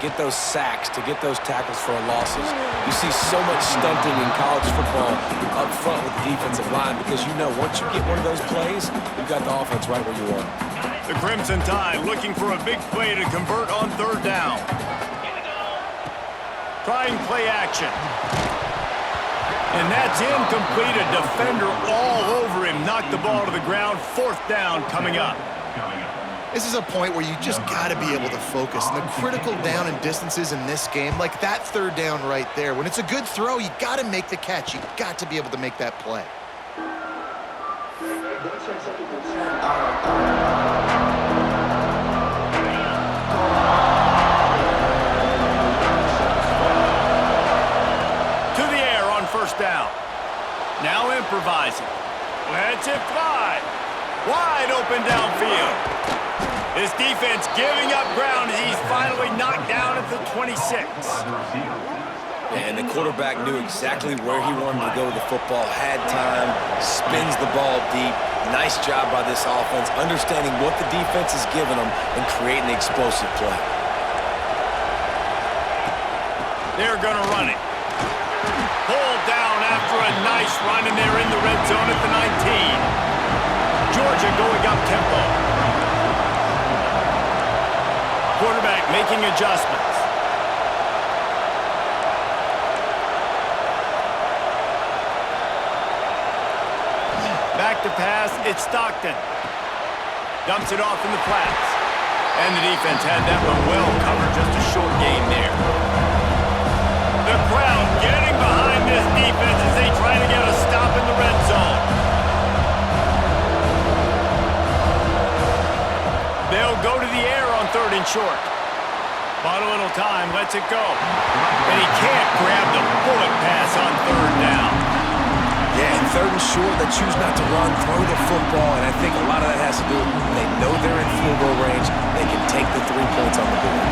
get those sacks, to get those tackles for losses. You see so much stunting in college football up front with the defensive line because you know once you get one of those plays, you've got the offense right where you want. The Crimson Tide looking for a big play to convert on third down. Trying play action. And that's incomplete. A defender all over him. Knocked the ball to the ground. Fourth down coming up. This is a point where you just got to be able to focus. And the critical down and distances in this game, like that third down right there, when it's a good throw, you got to make the catch. You got to be able to make that play. To the air on first down. Now improvising. Lets it fly. Wide open downfield. This defense giving up ground as he's finally knocked down at the 26. And the quarterback knew exactly where he wanted to go with the football, had time, spins the ball deep. Nice job by this offense, understanding what the defense is giving them and creating the explosive play. They're going to run it. Pulled down after a nice run, and they're in the red zone at the 19. Georgia going up tempo. Quarterback making adjustments. Back to pass, it's Stockton. Dumps it off in the flats. And the defense had that one well covered, just a short gain there. The crowd getting behind this defense as they try to get a stop in the red zone. They'll go to the air on third and short. Bought a little time, lets it go. And he can't grab the bullet pass on third down. Yeah, and third and short, they choose not to run, throw the football, and I think a lot of that has to do with they know they're in field goal range. They can take the 3 points on the board.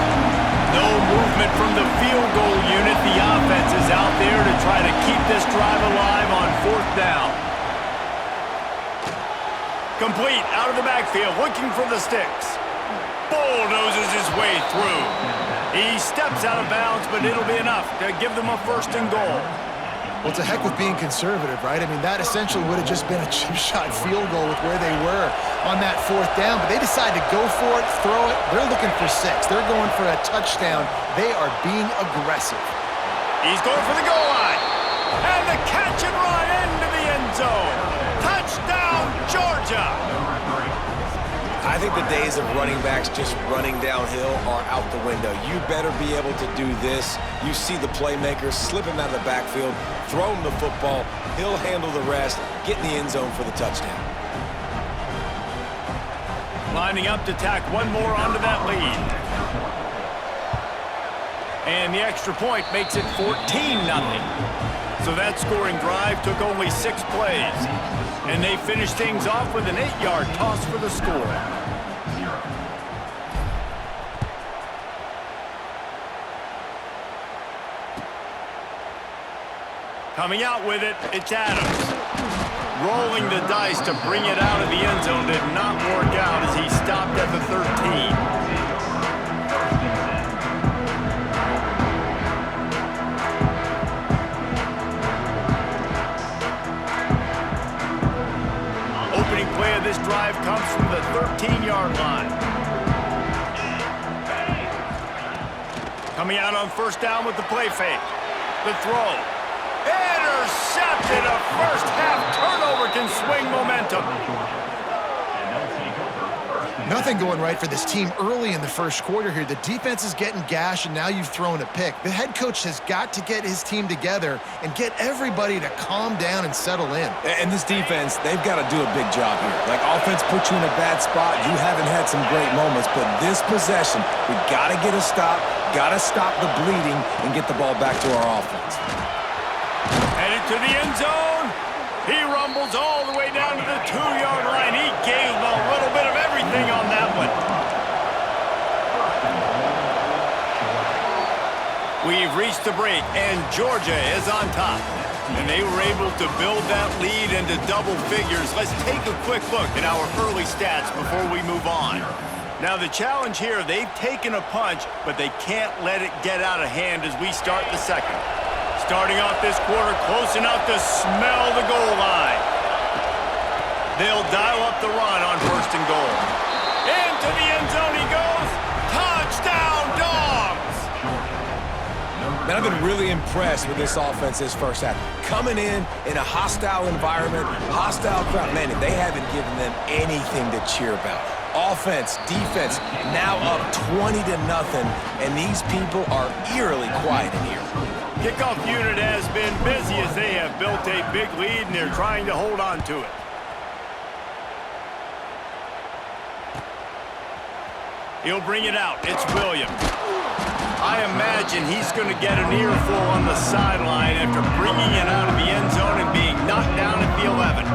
No movement from the field goal unit. The offense is out there to try to keep this drive alive on fourth down. Complete out of the backfield, looking for the sticks. Bulldozes his way through. He steps out of bounds, but it'll be enough to give them a first and goal. Well, it's a heck of being conservative, right? I mean, that essentially would have just been a chip shot field goal with where they were on that fourth down, but they decide to go for it, throw it. They're looking for 6. They're going for a touchdown. They are being aggressive. He's going for the goal line. And the catch and run into the end zone. Touchdown, Georgia. I think the days of running backs just running downhill are out the window. You better be able to do this. You see the playmaker, slip him out of the backfield, throw him the football, he'll handle the rest, get in the end zone for the touchdown. Lining up to tack one more onto that lead. And the extra point makes it 14-0. So that scoring drive took only 6 plays. And they finished things off with an 8-yard toss for the score. Coming out with it, it's Adams. Rolling the dice to bring it out of the end zone did not work out as he stopped at the 13. Play of this drive comes from the 13-yard line. Coming out on first down with the play fake. The throw. Intercepted. A first half turnover can swing momentum. Nothing going right for this team early in the first quarter here. The defense is getting gashed, and now you've thrown a pick. The head coach has got to get his team together and get everybody to calm down and settle in. And this defense, they've got to do a big job here. Like, offense put you in a bad spot. You haven't had some great moments, but this possession, we got to get a stop, got to stop the bleeding, and get the ball back to our offense. Headed to the end zone. He rumbles all the way down to the 2-yard line. He gave a little bit of everything on that one. We've reached the break, and Georgia is on top. And they were able to build that lead into double figures. Let's take a quick look at our early stats before we move on. Now the challenge here, they've taken a punch, but they can't let it get out of hand as we start the second. Starting off this quarter close enough to smell the goal line. They'll dial up the run on 1st and goal. Into the end zone he goes. Touchdown, Dogs! Man, I've been really impressed with this offense this first half. Coming in a hostile environment, hostile crowd. Man, they haven't given them anything to cheer about. Offense, defense, now up 20-0, and these people are eerily quiet in here. Kickoff unit has been busy as they have built a big lead, and they're trying to hold on to it. He'll bring it out. It's Williams. I imagine he's going to get an earful on the sideline after bringing it out of the end zone and being knocked down at the 11.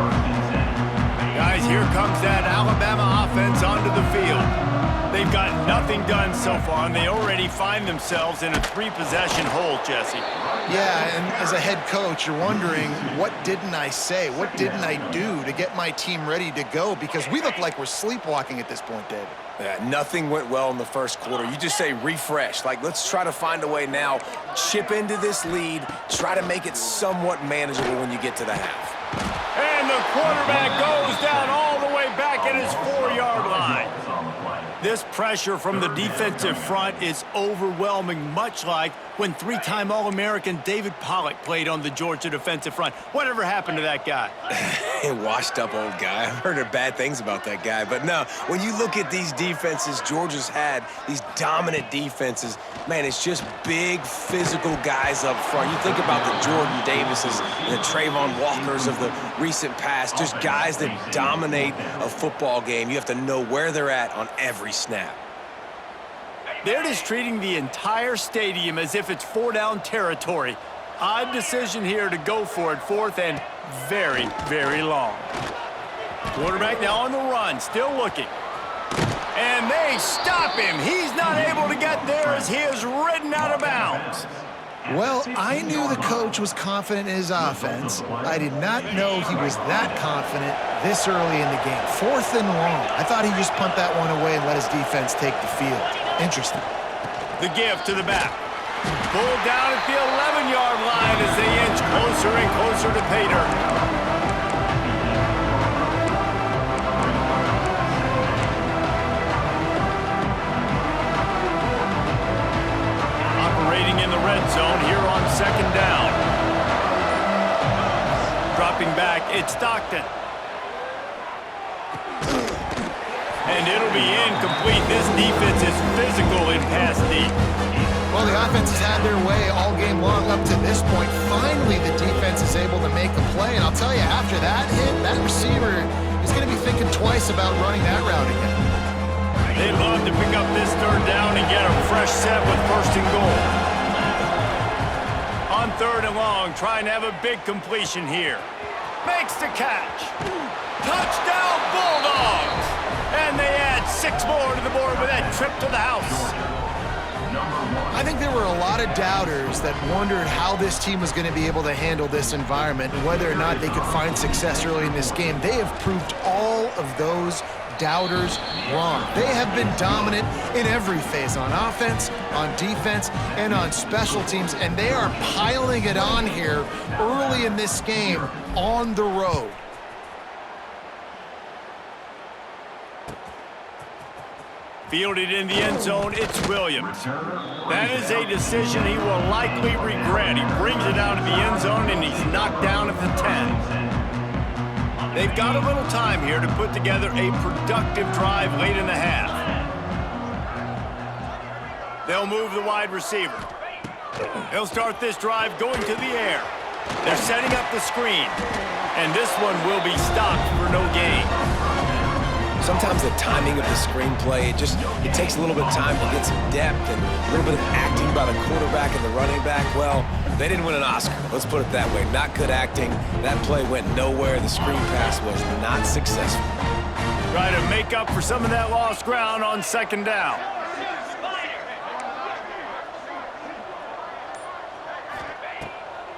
Guys, here comes that Alabama offense onto the field. They've got nothing done so far, and they already find themselves in a 3-possession hole, Jesse. Yeah, and as a head coach, you're wondering, what didn't I say? What didn't I do to get my team ready to go? Because we look like we're sleepwalking at this point, David. Yeah, nothing went well in the first quarter. You just say refresh. Like, let's try to find a way now, chip into this lead, try to make it somewhat manageable when you get to the half. And the quarterback goes down all the way back at his 4-yard line. This pressure from the defensive front is overwhelming, much like when 3-time All-American David Pollock played on the Georgia defensive front. Whatever happened to that guy? A washed-up old guy. I've heard bad things about that guy. But no, when you look at these defenses Georgia's had, these dominant defenses, man, it's just big, physical guys up front. You think about the Jordan Davises and the Trayvon Walkers of the recent past, just guys that dominate a football game. You have to know where they're at on every snap. They're just treating the entire stadium as if it's 4-down territory. Odd decision here to go for it, 4th and very, very long. Quarterback now on the run, still looking. And they stop him. He's not able to get there as he is ridden out of bounds. Well, I knew the coach was confident in his offense. I did not know he was that confident this early in the game. 4th and long. I thought he'd just punt that one away and let his defense take the field. Interesting. The give to the back. Pulled down at the 11-yard line as they inch closer and closer to pay dirt. Operating in the red zone here on 2nd down. Dropping back, it's Stockton. And it'll be incomplete. This defense is physical in pass deep. Well, the offense has had their way all game long up to this point. Finally, the defense is able to make a play. And I'll tell you, after that hit, that receiver is going to be thinking twice about running that route again. They'd love to pick up this 3rd down and get a fresh set with 1st and goal. On 3rd and long, trying to have a big completion here. Makes the catch. Touchdown, Bulldogs! And they add 6 more to the board with that trip to the house. I think there were a lot of doubters that wondered how this team was going to be able to handle this environment and whether or not they could find success early in this game. They have proved all of those doubters wrong. They have been dominant in every phase, on offense, on defense, and on special teams, and they are piling it on here early in this game on the road. Fielded in the end zone, it's Williams. That is a decision he will likely regret. He brings it out of the end zone, and he's knocked down at the 10. They've got a little time here to put together a productive drive late in the half. They'll move the wide receiver. They'll start this drive going to the air. They're setting up the screen, and this one will be stopped for no gain. Sometimes the timing of the screenplay, it takes a little bit of time to get some depth and a little bit of acting by the quarterback and the running back. Well, they didn't win an Oscar. Let's put it that way. Not good acting. That play went nowhere. The screen pass was not successful. Try to make up for some of that lost ground on 2nd down.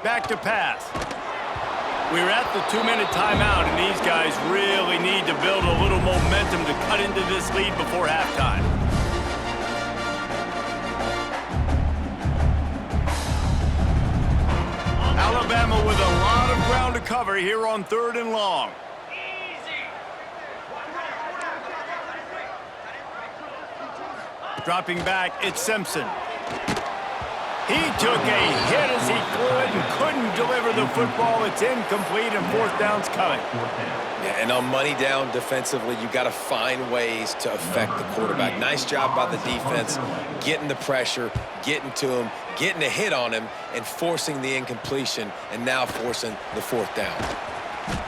Back to pass. We're at the 2-minute timeout, and these guys really need to build a little momentum to cut into this lead before halftime. Alabama with a lot of ground to cover here on 3rd and long. Dropping back, it's Simpson. He took a hit as he flew it and couldn't deliver the football. It's incomplete, and 4th down's coming. Yeah, and on money down defensively, you got to find ways to affect the quarterback. Nice job by the defense, getting the pressure, getting to him, getting a hit on him, and forcing the incompletion, and now forcing the 4th down.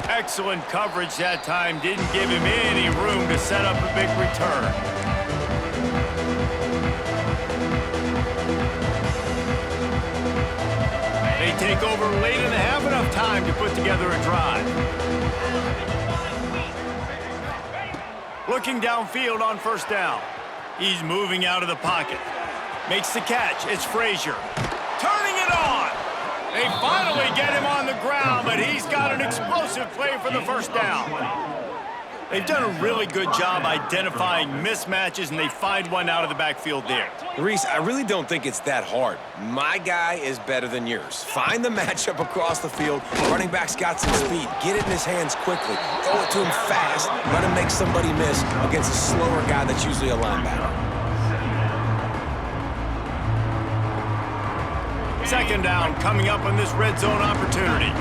Excellent coverage that time. Didn't give him any room to set up a big return. They take over late and have enough time to put together a drive. Looking downfield on 1st down. He's moving out of the pocket. Makes the catch. It's Frazier. Turning it on. They finally get him on the ground, but he's got an explosive play for the 1st down. They've done a really good job identifying mismatches, and they find one out of the backfield there. Reese, I really don't think it's that hard. My guy is better than yours. Find the matchup across the field. Running back's got some speed. Get it in his hands quickly. Throw it to him fast. Let him make somebody miss against a slower guy that's usually a linebacker. 2nd down coming up on this red zone opportunity.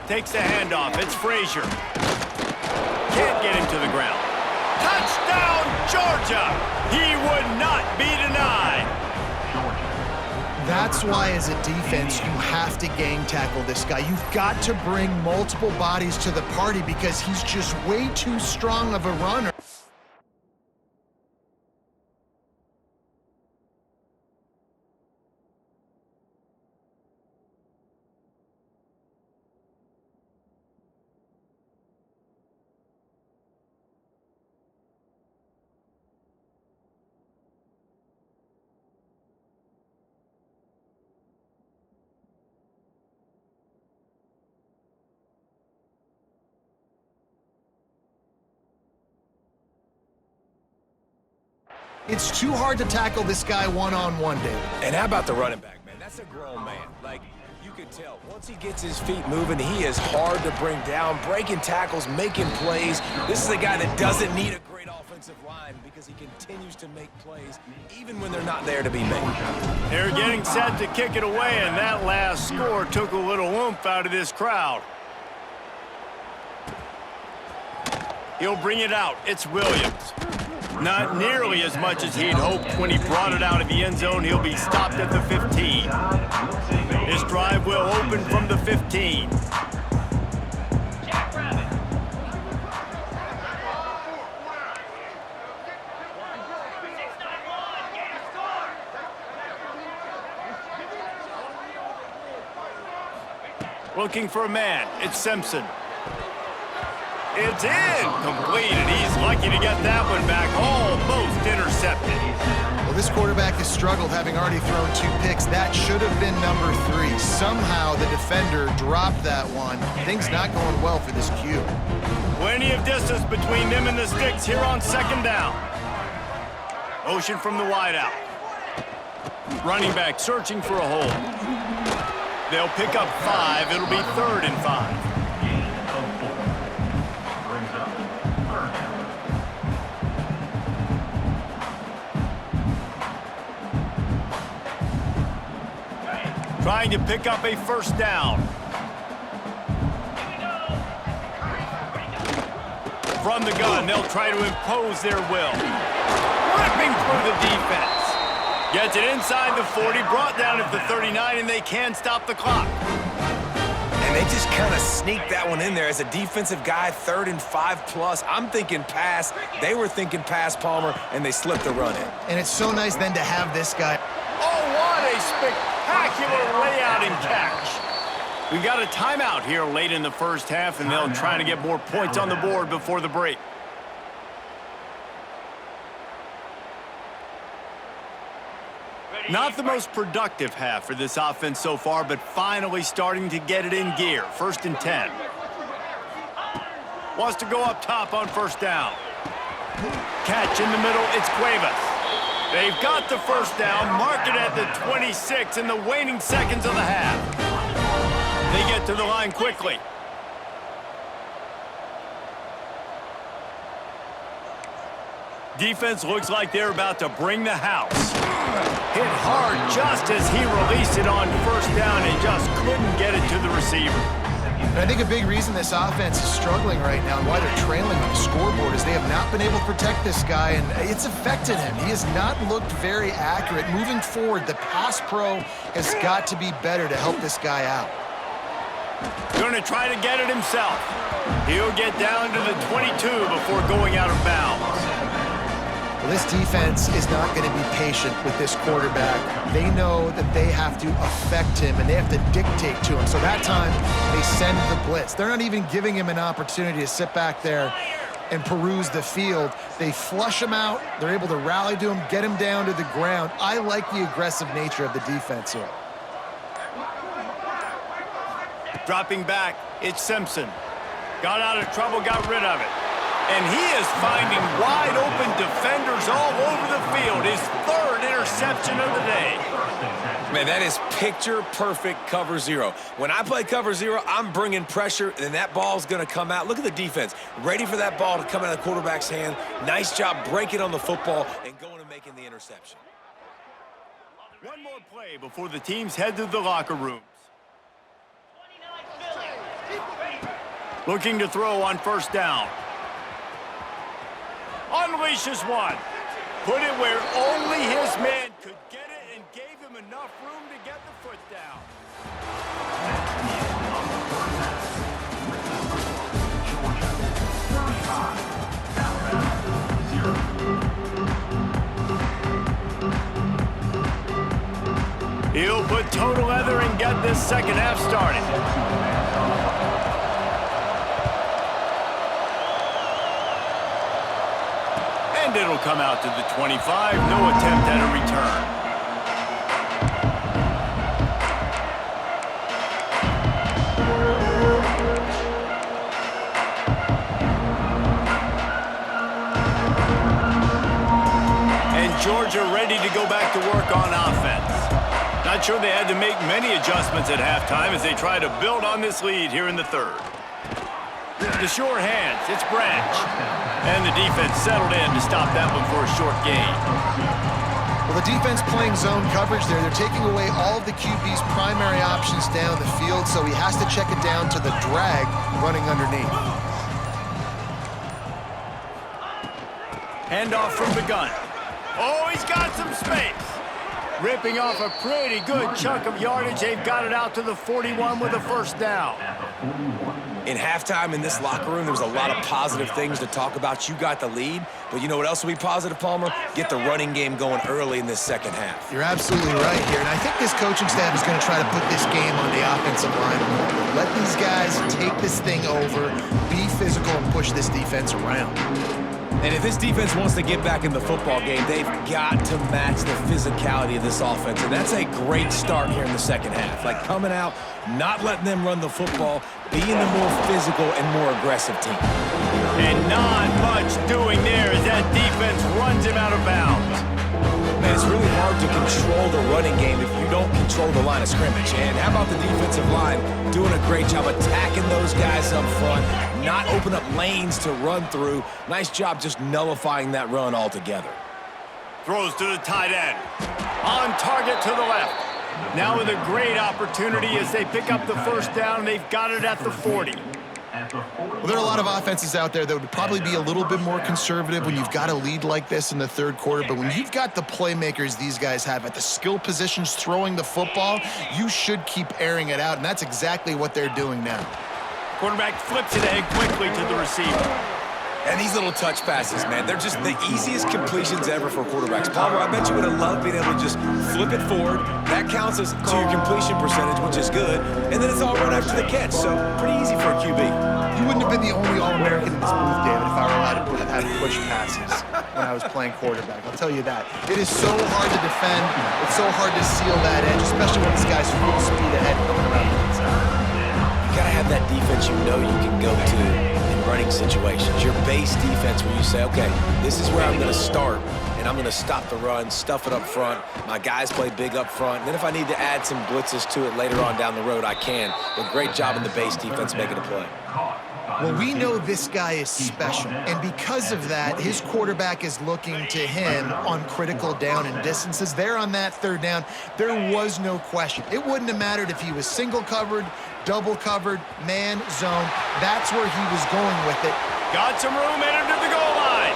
Takes the handoff. It's Frazier. Can't get him to the ground. Touchdown, Georgia! He would not be denied. That's why, as a defense, you have to gang tackle this guy. You've got to bring multiple bodies to the party because he's just way too strong of a runner. It's too hard to tackle this guy one-on-one, David. And how about the running back, man? That's a grown man. Like, you can tell, once he gets his feet moving, he is hard to bring down, breaking tackles, making plays. This is a guy that doesn't need a great offensive line because he continues to make plays even when they're not there to be made. They're getting set to kick it away, and that last score took a little oomph out of this crowd. He'll bring it out. It's Williams. Not nearly as much as he'd hoped when he brought it out of the end zone. He'll be stopped at the 15. This drive will open from the 15. Looking for a man. It's Simpson. It's incomplete, and he's lucky to get that one back. Almost intercepted. Well, this quarterback has struggled, having already thrown 2 picks. That should have been number 3. Somehow the defender dropped that one. Things not going well for this Q. Plenty of distance between them and the sticks here on 2nd down. Motion from the wideout. Running back searching for a hole. They'll pick up 5. It'll be 3rd and 5. Trying to pick up a 1st down. From the gun, they'll try to impose their will. Ripping through the defense. Gets it inside the 40, brought down at the 39, and they can stop the clock. And they just kind of sneaked that one in there. As a defensive guy, 3rd and 5+. I'm thinking pass. They were thinking pass, Palmer, and they slipped the run in. And it's so nice then to have this guy. Oh, what a spectacular layout and catch. We've got a timeout here late in the 1st half, and they'll try to get more points on the board before the break. Not the most productive half for this offense so far, but finally starting to get it in gear. 1st and 10. Wants to go up top on 1st down. Catch in the middle, it's Cuevas. They've got the 1st down, mark it at the 26 in the waning seconds of the half. They get to the line quickly. Defense looks like they're about to bring the house. Hit hard just as he released it on 1st down and just couldn't get it to the receiver. And I think a big reason this offense is struggling right now and why they're trailing on the scoreboard is they have not been able to protect this guy, and it's affected him. He has not looked very accurate. Moving forward, the pass pro has got to be better to help this guy out. Going to try to get it himself. He'll get down to the 22 before going out of bounds. Well, this defense is not going to be patient with this quarterback. They know that they have to affect him, and they have to dictate to him. So that time, they send the blitz. They're not even giving him an opportunity to sit back there and peruse the field. They flush him out. They're able to rally to him, get him down to the ground. I like the aggressive nature of the defense here. Dropping back, it's Simpson. Got out of trouble, got rid of it. And he is finding wide-open defenders all over the field. His 3rd interception of the day. Man, that is picture-perfect cover zero. When I play cover zero, I'm bringing pressure, and that ball's going to come out. Look at the defense. Ready for that ball to come out of the quarterback's hand. Nice job breaking on the football and going and making the interception. One more play before the teams head to the locker rooms. Looking to throw on 1st down. Unleashes one. Put it where only his man could get it and gave him enough room to get the foot down. He'll put toe to leather and get this 2nd half started. And it'll come out to the 25. No attempt at a return. And Georgia ready to go back to work on offense. Not sure they had to make many adjustments at halftime as they try to build on this lead here in the 3rd. The sure hands, it's Branch. And the defense settled in to stop that one for a short gain. Well, the defense playing zone coverage there. They're taking away all of the QB's primary options down the field, so he has to check it down to the drag running underneath. Handoff from the gun. Oh, he's got some space. Ripping off a pretty good chunk of yardage. They've got it out to the 41 with a 1st down. In halftime in this locker room, there was a lot of positive things to talk about. You got the lead, but you know what else will be positive, Palmer? Get the running game going early in this 2nd half. You're absolutely right here, and I think this coaching staff is going to try to put this game on the offensive line. Let these guys take this thing over, be physical, and push this defense around. And if this defense wants to get back in the football game, they've got to match the physicality of this offense. And that's a great start here in the 2nd half. Like coming out, not letting them run the football, being the more physical and more aggressive team. And not much doing there as that defense runs him out of bounds. Man, it's really hard to control the running game if you don't control the line of scrimmage. And how about the defensive line doing a great job attacking those guys up front, not open up lanes to run through. Nice job just nullifying that run altogether. Throws to the tight end. On target to the left. Now with a great opportunity as they pick up the 1st down. They've got it at the 40. Well, there are a lot of offenses out there that would probably be a little bit more conservative when you've got a lead like this in the 3rd quarter, but when you've got the playmakers these guys have at the skill positions throwing the football, you should keep airing it out, and that's exactly what they're doing now. Quarterback flips it ahead quickly to the receiver. And these little touch passes, man, they're just the easiest completions ever for quarterbacks. Palmer, I bet you would have loved being able to just flip it forward. That counts as to your completion percentage, which is good. And then it's all run after the catch, so pretty easy for a QB. You wouldn't have been the only All-American in this booth, David, if I were allowed to have push passes when I was playing quarterback. I'll tell you that. It is so hard to defend. It's so hard to seal that edge, especially when this guy's full speed ahead coming around the inside. You got to have that defense you know you can go to in running situations. Your base defense where you say, okay, this is where I'm going to start, and I'm going to stop the run, stuff it up front. My guys play big up front. And then if I need to add some blitzes to it later on down the road, I can. But great job in the base defense making a play. Well, we know this guy is special, and because of that, his quarterback is looking to him on critical down and distances. There on that third down, there was no question. It wouldn't have mattered if he was single covered, double covered, man, zone. That's where he was going with it. Got some room, entered to the goal line.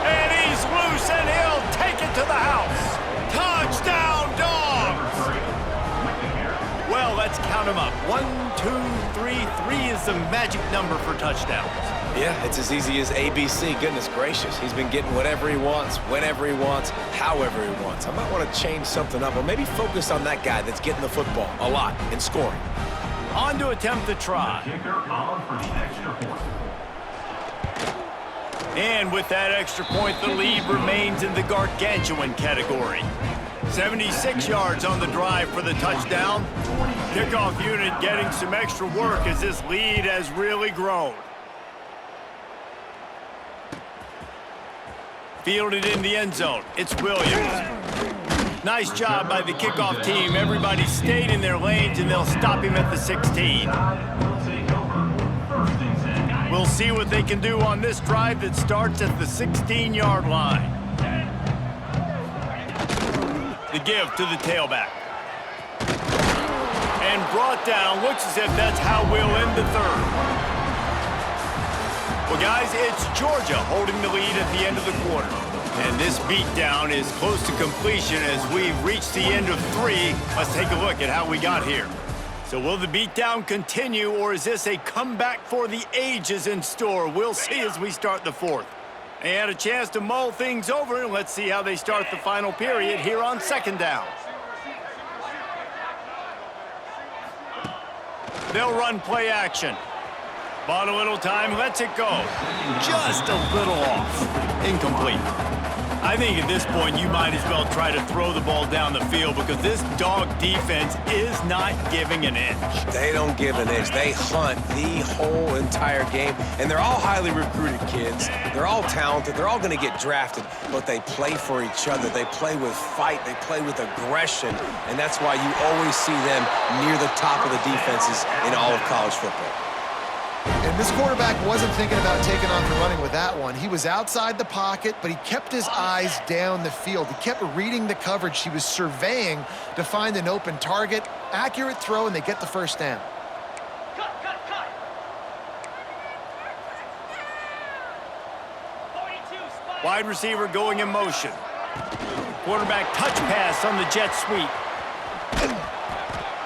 And he's loose, and he'll take it to the house. Touchdown, Dogs! Well, let's count them up. 1, 2, 3. 3 is the magic number for touchdowns. Yeah, it's as easy as ABC. Goodness gracious. He's been getting whatever he wants, whenever he wants, however he wants. I might want to change something up or maybe focus on that guy that's getting the football a lot and scoring. On to attempt the try. And with that extra point, the lead remains in the gargantuan category. 76 yards on the drive for the touchdown. Kickoff unit getting some extra work as this lead has really grown. Fielded in the end zone. It's Williams. Nice job by the kickoff team. Everybody stayed in their lanes, and they'll stop him at the 16. We'll see what they can do on this drive that starts at the 16-yard line. The give to the tailback. And brought down. Looks as if that's how we'll end the third. Well, guys, it's Georgia holding the lead at the end of the quarter. And this beatdown is close to completion as we've reached the end of 3. Let's take a look at how we got here. So will the beatdown continue, or is this a comeback for the ages in store? We'll see as we start the fourth. They had a chance to mull things over, and let's see how they start the final period here on second down. They'll run play action. Bought a little time, lets it go. Just a little off. Incomplete. I think at this point you might as well try to throw the ball down the field because this Dog defense is not giving an inch. They don't give an inch. They hunt the whole entire game, and they're all highly recruited kids. They're all talented. They're all going to get drafted, but they play for each other. They play with fight. They play with aggression, and that's why you always see them near the top of the defenses in all of college football. And this quarterback wasn't thinking about taking off and running with that one. He was outside the pocket, but he kept his eyes down the field. He kept reading the coverage. He was surveying to find an open target. Accurate throw, and they get the first down. Wide receiver going in motion. Quarterback touch pass on the jet sweep.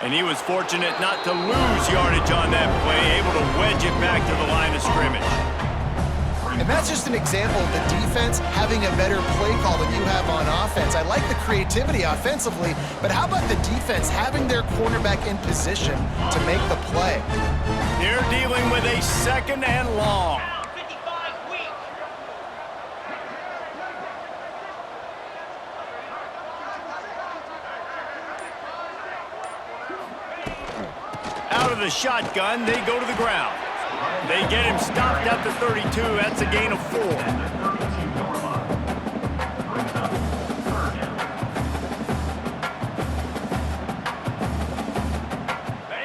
And he was fortunate not to lose yardage on that play, able to wedge it back to the line of scrimmage. And that's just an example of the defense having a better play call than you have on offense. I like the creativity offensively, but how about the defense having their cornerback in position to make the play? They're dealing with a second and long. Out of the shotgun, they go to the ground. They get him stopped at the 32. That's a gain of 4.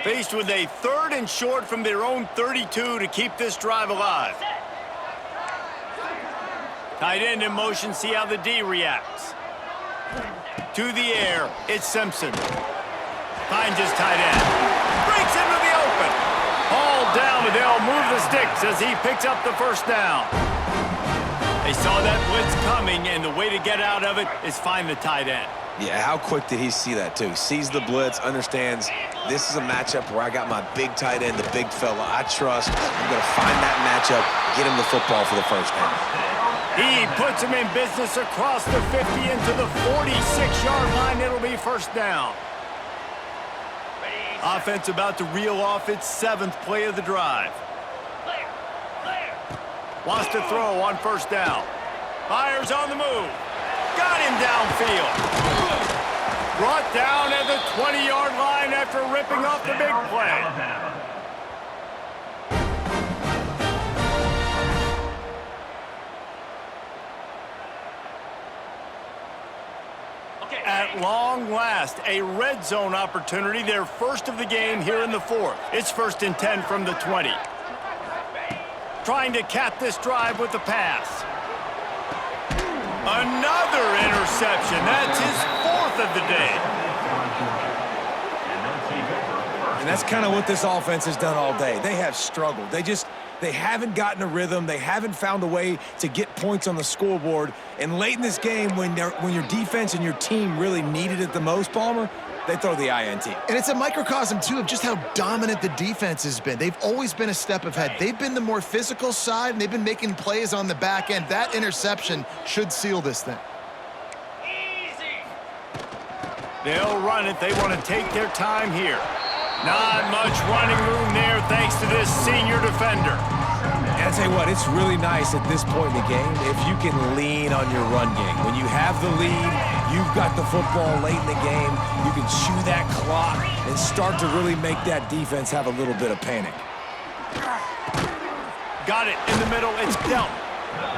Faced with a 3rd and short from their own 32 to keep this drive alive. Tight end in motion, see how the D reacts. To the air, it's Simpson. Finds his tight end. Breaks into the open. All down, but they'll move the sticks as he picks up the first down. They saw that blitz coming, and the way to get out of it is find the tight end. Yeah, how quick did he see that, too? Sees the blitz, understands this is a matchup where I got my big tight end, the big fella I trust. I'm going to find that matchup, get him the football for the first down. He puts him in business across the 50 into the 46-yard line. It'll be first down. Offense about to reel off its 7th play of the drive. Wants to throw on first down. Fires on the move. Got him downfield. Brought down at the 20-yard line after ripping off the big play. At long last, a red zone opportunity, their first of the game here in the fourth. It's 1st and 10 from the 20. Trying to cap this drive with the pass. Another interception. That's his 4th of the day. And that's kind of what this offense has done all day. They have struggled. They haven't gotten a rhythm. They haven't found a way to get points on the scoreboard. And late in this game, when your defense and your team really needed it the most, Palmer, they throw the INT. And it's a microcosm, too, of just how dominant the defense has been. They've always been a step ahead. They've been the more physical side, and they've been making plays on the back end. That interception should seal this thing. They'll run it. They want to take their time here. Not much running room there thanks to this senior defender. And I tell you what, it's really nice at this point in the game if you can lean on your run game. When you have the lead, you've got the football late in the game, you can chew that clock and start to really make that defense have a little bit of panic. Got it in the middle. It's dealt.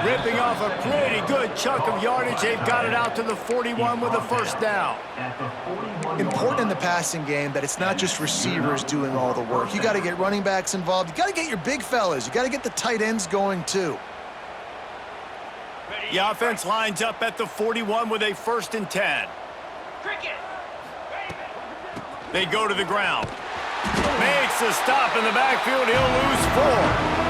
Ripping off a pretty good chunk of yardage. They've got it out to the 41 with a first down. Important in the passing game that it's not just receivers doing all the work. You got to get running backs involved. You got to get your big fellas. You got to get the tight ends going too. The offense lines up at the 41 with a 1st and 10. They go to the ground. Makes a stop in the backfield. He'll lose 4.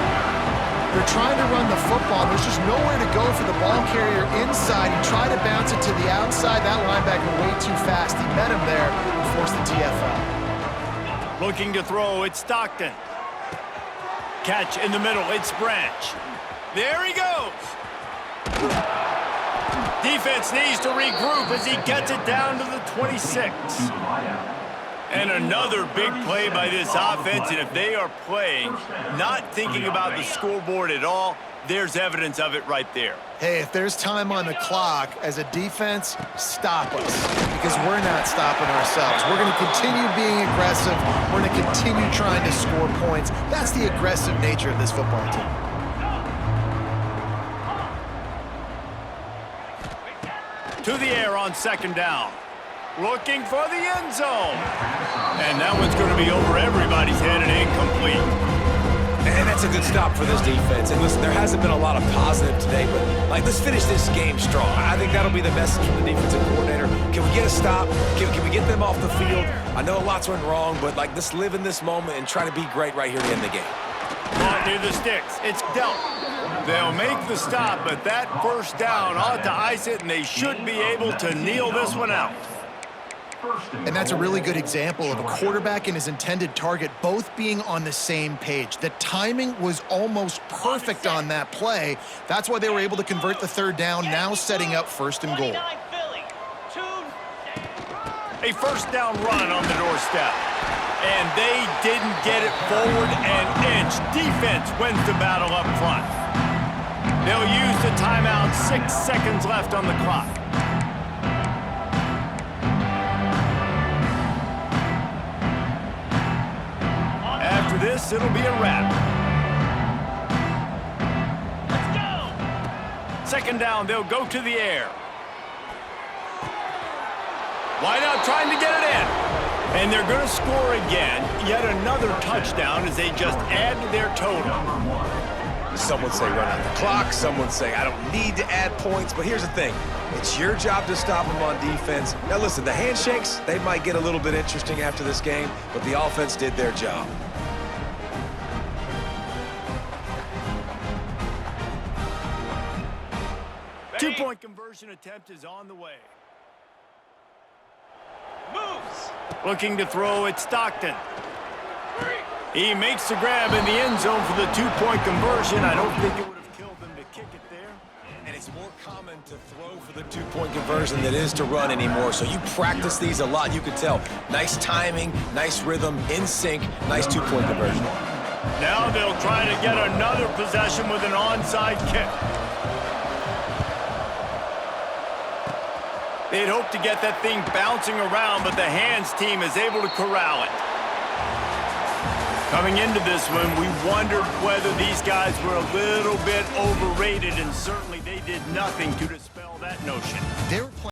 They're trying to run the football. There's just nowhere to go for the ball carrier inside. He tried to bounce it to the outside. That linebacker way too fast. He met him there and forced the TFL. Looking to throw, it's Stockton. Catch in the middle, it's Branch. There he goes. Defense needs to regroup as he gets it down to the 26. And another big play by this offense, and if they are playing, not thinking about the scoreboard at all, there's evidence of it right there. Hey, if there's time on the clock, as a defense, stop us, because we're not stopping ourselves. We're going to continue being aggressive. We're going to continue trying to score points. That's the aggressive nature of this football team. To the air on 2nd down. Looking for the end zone. And that one's going to be over everybody's head and incomplete. And that's a good stop for this defense. And listen, there hasn't been a lot of positive today, but let's finish this game strong. I think that'll be the message from the defensive coordinator. Can we get a stop? Can we get them off the field? I know a lot's went wrong, but let's live in this moment and try to be great right here to end the game. Caught near the sticks. It's dealt. They'll make the stop, but that first down ought to ice it, and they should be able to kneel this one out. And that's a really good example of a quarterback and his intended target both being on the same page. The timing was almost perfect on that play. That's why they were able to convert the 3rd down, now setting up 1st and goal. A first down run on the doorstep. And they didn't get it forward an inch. Defense wins the battle up front. They'll use the timeout. 6 seconds left on the clock. After this, it'll be a wrap. Let's go. 2nd down, they'll go to the air. Wide out trying to get it in. And they're going to score again. Yet another touchdown as they just add to their total. Some would say run out the clock. Some would say I don't need to add points. But here's the thing. It's your job to stop them on defense. Now, listen, the handshakes, they might get a little bit interesting after this game, but the offense did their job. Two-point conversion attempt is on the way. Moves. Looking to throw at Stockton. He makes the grab in the end zone for the 2-point conversion. I don't think it would have killed them to kick it there. And it's more common to throw for the 2-point conversion than it is to run anymore. So you practice these a lot. You could tell. Nice timing, nice rhythm, in sync, nice 2-point conversion. Now they'll try to get another possession with an onside kick. They'd hope to get that thing bouncing around, but the hands team is able to corral it. Coming into this one, we wondered whether these guys were a little bit overrated, and certainly they did nothing to dispel that notion. They were playing